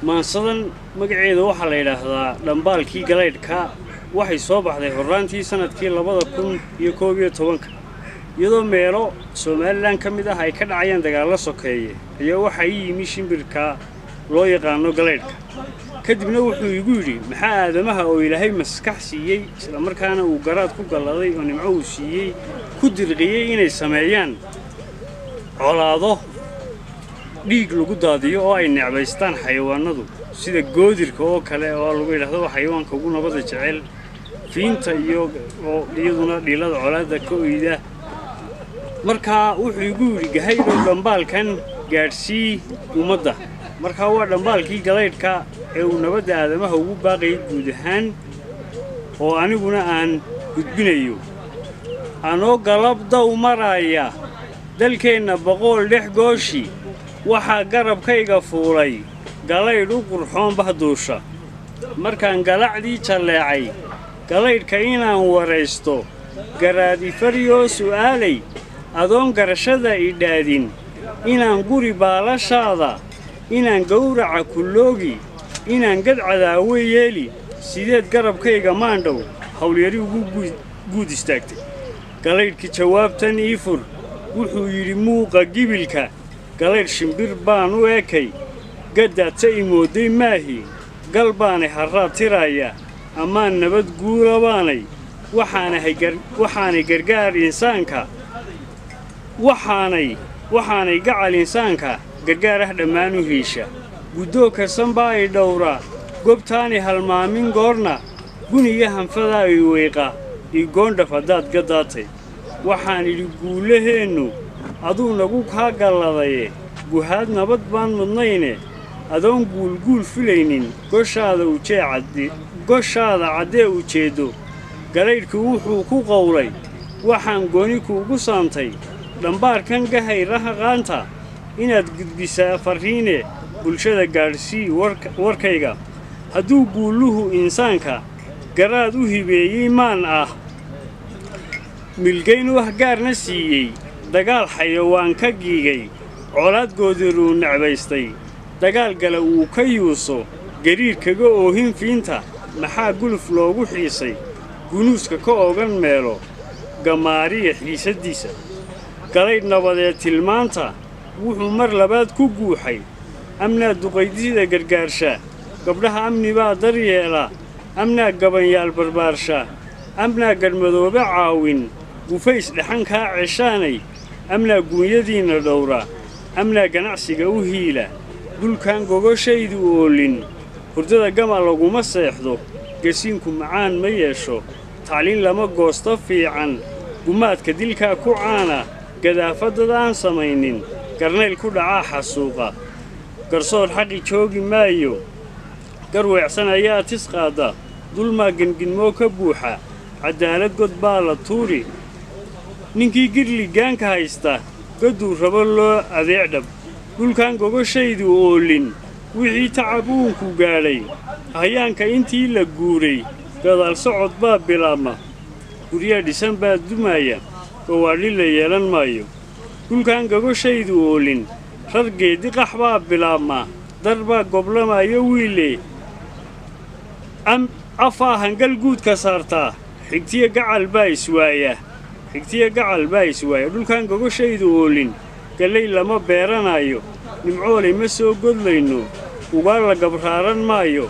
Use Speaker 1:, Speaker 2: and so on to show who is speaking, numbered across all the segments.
Speaker 1: maansadan magaceeda waxaa la yidhaahdaa dhambaalkii galaydhka waxay soo baxday horraantii sanadkii 2011 iyadoo meelo Soomaaliland ka mid ah ay ka dhacayaan dagaalo sokeeye iyo waxa yimi shimbirka loo yaqaano galaydhka kadibna wuxuu igu yiri maxaa aadamaha oo Ilaahay maskax siiyay isla markaana uu garaad ku galaday oo nimco uu siiyay ku dirqiyay inay sameeyaan colaado dhiig lagu daadiyo oo ay necbaystaan xayawaanadu sida goodirka oo kale oo lagu yiraahdo xayawaanka ugu nabadda jecel fiinta iyo iyaduna dhilada colaada ka ooyida markaa wuxuu igu yiri gahaydo dhambaalkan gaarsii ummadda markaa waa dhambaalkii galaydhka ee uu nabadda aadamaha ugu baaqay guud ahaan oo aniguna aan gudbinayo anoo galabda u maraya dalkeena boqol dhex gooshi waxa garabkayga fuulay galaydh u qurxoon bahduusha markaan galacdii jaleecay galaydhka inaan wareysto garaadi fariyo su'aalay adoon garashada idhaadin inaan guri baalashaada inaan gowraca kuloogi inaan gadcadaawe yeeli sideed garabkayga maandhow hawlyari ugu guud istaagtay galaydhkii jawaabtan ii fur wuxuu yidhi muuqa gibilka galaydh shimbir baan u ekay gadaadta imooday maahi gal baanay harraad tiraya ammaan nabad guula baanay waxaanay gargaar insaanka waxaanay gacal insaanka gargaar ah dhammaan u hiisha guddoo karsan baa ay dhowraa gobtaani halmaamin goorna guniga hanfada ay weeqa ii goondhaf haddaad gadaatay waxaan idhi guulaheennu aduu nagu kaa galladaye guhaad nabad baan mudnayne adoon guulguul filaynin goshaada caddee ujeeddo galaydhku wuxuu ku qowlay waxaan gooni kuugu saantay dhambaarkan gahay rahaqaanta inaad gudbisaa farriine bulshada gaadhsii warkayga hadduu guuluhu insaanka garaad u hibeeyey maan ah milgayn wax gaarna siiyey dagaal xayawaan ka giigay colaad goodiruu necbaystay dagaal gala uu ka yuuso gariir kaga oohin fiinta maxaa guluf loogu xiisay gunuuska ka ogan meelo gamaariya xiisadiisa galaydh nabadeed tilmaanta wuxuu mar labaad ku guuxay amnaa duqaydida gargaarsha gabdhaha amni baa daryeela amnaa gabanyaal barbaarsha amnaa gadhmadoobe caawin gufays dhaxankaa ceshaanay amnaa guunyadiinna dhowra amnaa ganacsiga u hiila dhulkan gogoshaydu oolin hurdada gama laguma seexdo gasiinku macaan ma yeesho tacliin lama goosto fiican gumaadka dilkaa ku caana gadaafadada aan samaynin garnayl ku dhacaa xasuuqa garsoor xaqi joogi maayo garweecsan ayaa tisqaada dulmaa gengidmoo ka buuxa cadaalad god baa la tuuri ninkii girligaanka haysta goduu rabo loo adeecdhab dhulkan gogoshaydu oolin wixii tacabuunku gaadhay hayaanka intii la guuray gadaal socod baa bilaabma guryaa dhisan baa dumaya gawaadhi la yeelan maayo dhulkan gogoshaydu oolin rar geediqax baa bilaabma dar baa goblamaya wiile afaa hangal guudka saartaa xigtiya gacal baa iswaaya dhulkan gogoshaydu oolin gallay lama beeranayo nimcoolay ma soo godlayno ugaar la gabraaran maayo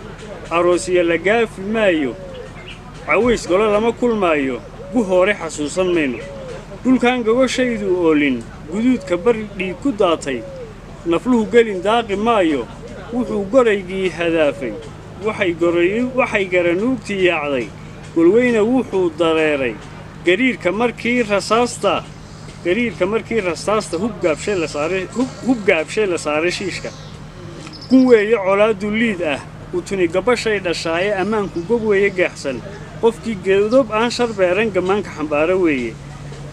Speaker 1: aroosiya la gaafi maayo caways golo lama kulmaayo gu hore xasuusan mayno dhulkan gogoshaydu oolin guduudka bari dhiig ku daatay nafluhu gelin daaqi maayo wuxuu goraygii hadaafay waxay garanuugtii yaacday golweyne wuxuu dareeray gariirka markii rasaasta hubgaabshay la saaray shiishka gun weeye colaadu liid ah utuni gabashay dhashaaye ammaanku gob weeye gaaxsan qofkii geedob aan shar beeran gammaanka xambaaro weeye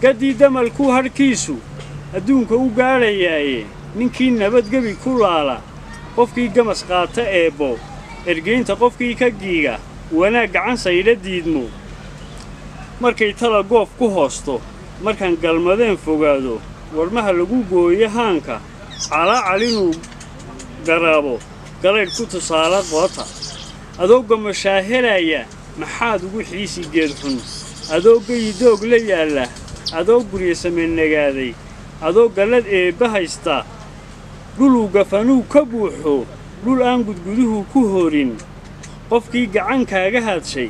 Speaker 1: gaddii damalku hadhkiisu adduunka u gaadhayaaye ninkii nabadgebi ku laala qofkii gamas qaata eebbo ergeynta qofkii ka giiga wanaag gacan saydha diidmo markay tala goof ku hoosto markaan galmadeen fogaado warmaha lagu gooyo haanka calaacalinuu garaabo galaydh ku tusaale qoota adooga mashaahelaya maxaad ugu xiisi geed xun adooga yidoog la yaala adoog guriga sameynagaaday adoog galad eebba haysta dhulu gafanuu ka buuxo dhul aan gudguduhu ku horin qofkii gacankaaga haadshay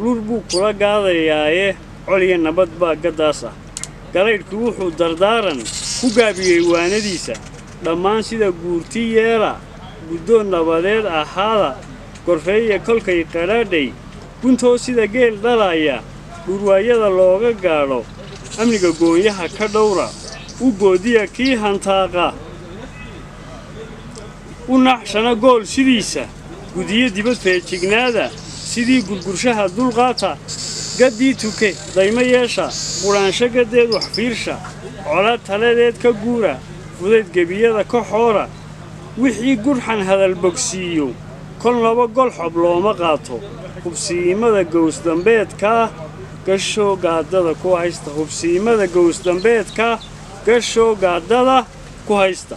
Speaker 1: lur buu kula gaadayaaye coliya nabad baa gaddaas ah galaydhku wuxuu dardaaran ku gaabiyey waanadiisa dhammaan sida guurti yeela guddoon nabadeed ahaada gorfeeya kolkay qadhaadhay guntoo sida geel dhalaya dhurwaayada looga gaadho amniga goonyaha ka dhowra u goodiya kii hantaaqa u naxshana gool sidiisa gudiyo dibad feejignaada sidii gurgurshaha dulqaata gaddii tuke daymo yeesha quraansho gaddeed wax fiirsha colaad taladeed ka guura fudayd gebiyada ka xoora wixii gurxan hadal bogsiiyo kol laba gol xob looma qaato hubsiimada gowsdambeedka gasho gaadada ku haysta hubsiimada gowsdambeedka gasho gaadada ku haysta